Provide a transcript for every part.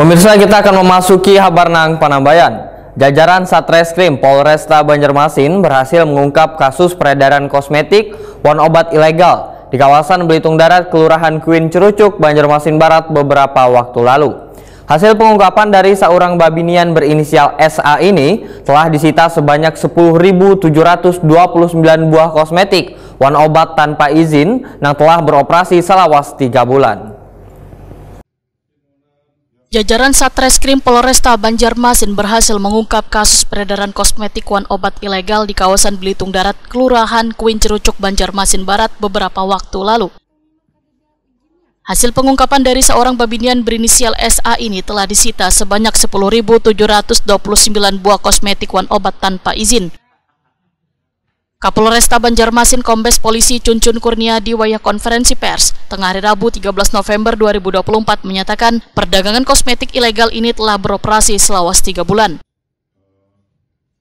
Pemirsa, kita akan memasuki Habarnang Panambayan. Jajaran Satreskrim Polresta Banjarmasin berhasil mengungkap kasus peredaran kosmetik wan obat ilegal di kawasan Belitung Darat, Kelurahan Queen Cerucuk, Banjarmasin Barat beberapa waktu lalu. Hasil pengungkapan dari seorang babinian berinisial SA ini telah disita sebanyak 10.729 buah kosmetik wan obat tanpa izin yang telah beroperasi selawas 3 bulan. Jajaran Satreskrim Polresta Banjarmasin berhasil mengungkap kasus peredaran kosmetik wan obat ilegal di kawasan Belitung Darat, Kelurahan Queen Cerucuk, Banjarmasin Barat beberapa waktu lalu. Hasil pengungkapan dari seorang babinian berinisial SA ini telah disita sebanyak 10.729 buah kosmetik wan obat tanpa izin. Kapolresta Banjarmasin Kombes Polisi Cuncun Kurnia di wayah konferensi pers tengah hari Rabu 13 November 2024 menyatakan perdagangan kosmetik ilegal ini telah beroperasi selawas 3 bulan.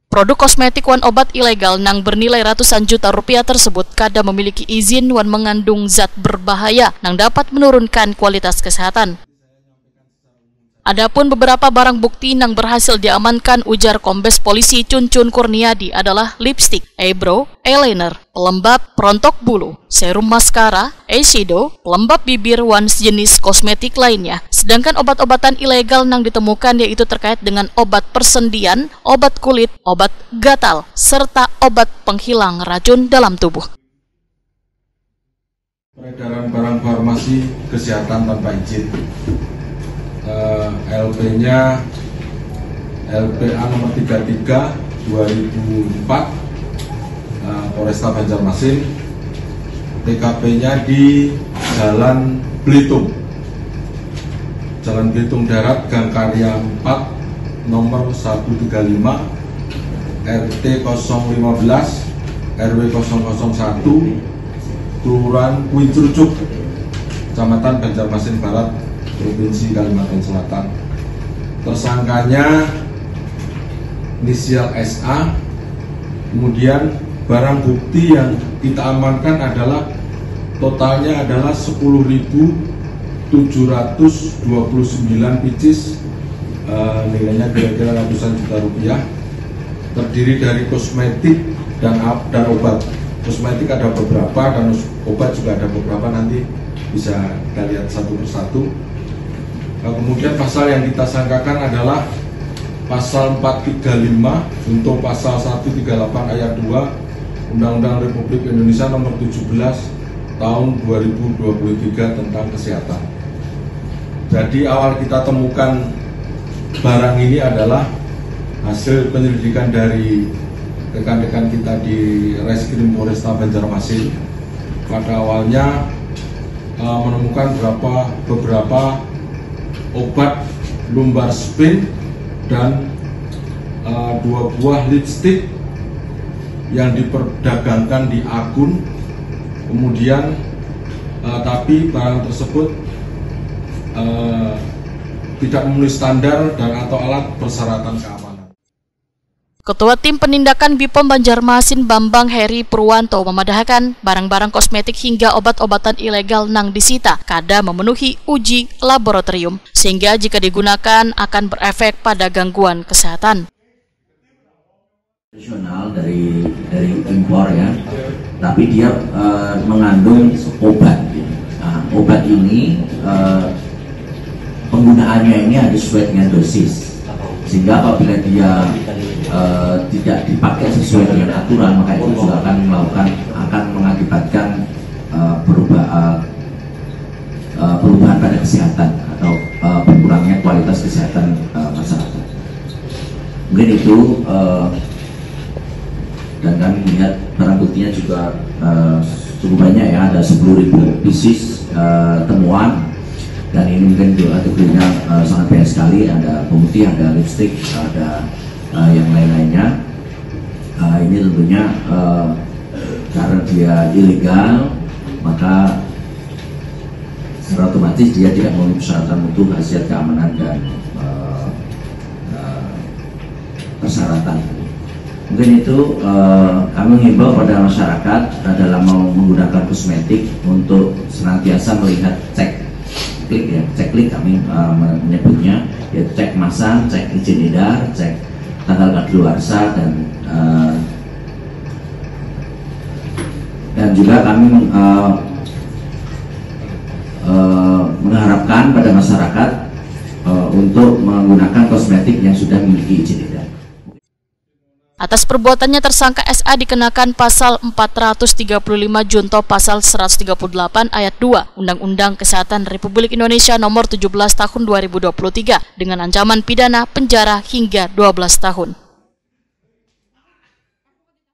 Produk kosmetik wan obat ilegal yang bernilai ratusan juta rupiah tersebut kadang memiliki izin wan mengandung zat berbahaya yang dapat menurunkan kualitas kesehatan. Adapun beberapa barang bukti yang berhasil diamankan, ujar Kombes Polisi Cuncun Kurniadi, adalah lipstik, eyebrow, eyeliner, pelembab perontok bulu, serum maskara, eyeshadow, pelembab bibir, wan sejenis kosmetik lainnya. Sedangkan obat-obatan ilegal yang ditemukan yaitu terkait dengan obat persendian, obat kulit, obat gatal, serta obat penghilang racun dalam tubuh. Peredaran barang farmasi kesehatan tanpa izin. LP-nya LPA nomor 33 2004 Polresta Banjarmasin, TKP-nya di Jalan Belitung Darat, Gang Karya 4 nomor 135 RT 015 RW 001 Kelurahan Queen Cerucuk, Kecamatan Banjarmasin Barat, Provinsi Kalimantan Selatan. Tersangkanya inisial SA. Kemudian barang bukti yang kita amankan adalah totalnya adalah 10.729 pieces, nilainya kira-kira ratusan juta rupiah, terdiri dari kosmetik dan obat. Kosmetik ada beberapa dan obat juga ada beberapa, nanti bisa kita lihat satu persatu. Kemudian pasal yang kita sangkakan adalah pasal 435 untuk pasal 138 ayat 2 Undang-Undang Republik Indonesia nomor 17 tahun 2023 tentang kesehatan. Jadi awal kita temukan barang ini adalah hasil penyelidikan dari rekan-rekan kita di Reskrim Polresta Banjarmasin. Pada awalnya menemukan beberapa obat lumbar spin dan 2 buah lipstik yang diperdagangkan di akun. Kemudian tapi barang tersebut tidak memenuhi standar dan atau alat persyaratan keamanan. Ketua Tim Penindakan BIPOM Banjarmasin Bambang Heri Purwanto memadahkan barang-barang kosmetik hingga obat-obatan ilegal yang disita kada memenuhi uji laboratorium, sehingga jika digunakan akan berefek pada gangguan kesehatan. Tradisional dari impor ya, tapi dia mengandung obat. Nah, obat ini penggunaannya ini harus sesuai dengan dosis, sehingga apabila dia tidak dipakai sesuai dengan aturan, maka itu juga akan mengakibatkan perubahan pada kesehatan atau berkurangnya kualitas kesehatan masyarakat. Mungkin itu, dan kami melihat barang buktinya juga cukup banyak ya, ada 10.000 pieces temuan, dan ini mungkin kategorinya sangat banyak sekali, ada pemutih, ada lipstick, ada yang lain-lainnya. Ini tentunya karena dia ilegal, maka secara otomatis dia tidak memenuhi persyaratan mutu, khasiat, keamanan, dan persyaratan. Mungkin itu kami mengimbau pada masyarakat dalam menggunakan kosmetik untuk senantiasa melihat cek ceklik kami menyebutnya, yaitu cek masang, cek izin edar, cek tanggal kadaluarsa, dan juga kami mengharapkan pada masyarakat untuk menggunakan kosmetik yang sudah memiliki izin edar. Atas perbuatannya tersangka SA dikenakan pasal 435 junto pasal 138 ayat 2 Undang-Undang Kesehatan Republik Indonesia nomor 17 tahun 2023 dengan ancaman pidana penjara hingga 12 tahun.